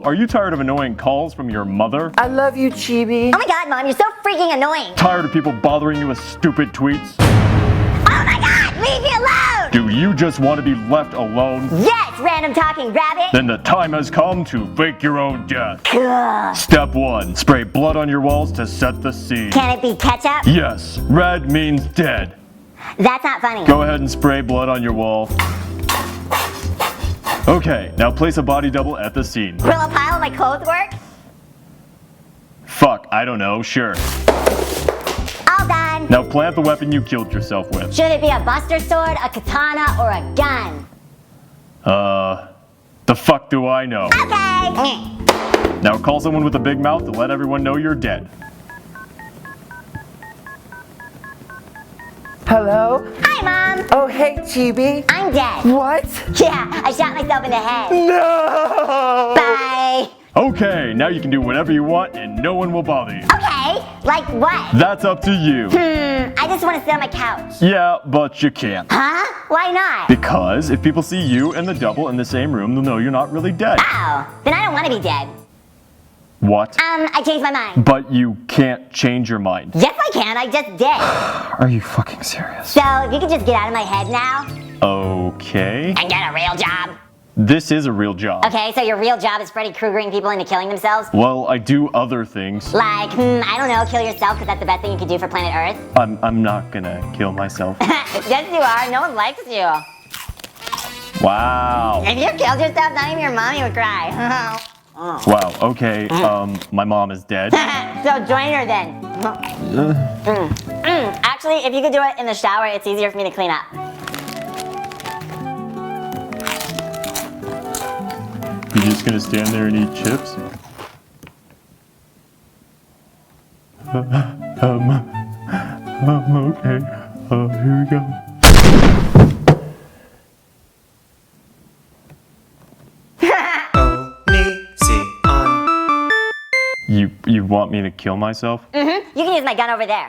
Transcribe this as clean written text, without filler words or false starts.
are you tired of annoying calls from your mother? I love you, Chibi. Oh my god, Mom, you're so freaking annoying. Tired of people bothering you with stupid tweets? Oh my god, leave me alone! Do you just want to be left alone? Yes, random talking rabbit! Then the time has come to fake your own death. Ugh. Step 1. Spray blood on your walls to set the scene. Can it be ketchup? Yes, red means dead. That's not funny. Go ahead and spray blood on your wall. Okay, now place a body double at the scene. Will a pile of my clothes work? Fuck, I don't know, sure. All done. Now plant the weapon you killed yourself with. Should it be a buster sword, a katana, or a gun? The fuck do I know? Okay. Now call someone with a big mouth to let everyone know you're dead. Hello? Hi, Mom. Oh, hey, Chibi. I'm dead. What? Yeah, I shot myself in the head. No! Bye. Okay, now you can do whatever you want and no one will bother you. Okay, like what? That's up to you. I just want to sit on my couch. Yeah, but you can't. Huh? Why not? Because if people see you and the double in the same room, they'll know you're not really dead. Oh, then I don't want to be dead. What? I changed my mind. But you can't change your mind. Yes, I can. I just did. Are you fucking serious? So, if you could just get out of my head now Okay. and get a real job. This is a real job. Okay, so your real job is Freddy Kruegering people into killing themselves? Well, I do other things. Like, I don't know, kill yourself because that's the best thing you could do for planet Earth? I'm not gonna kill myself. Yes, you are. No one likes you. Wow. If you killed yourself, not even your mommy would cry. Wow, okay, my mom is dead. So join her then. Actually, if you could do it in the shower, it's easier for me to clean up. You just gonna stand there and eat chips? Okay, here we go. Onision. You want me to kill myself? You can use my gun over there.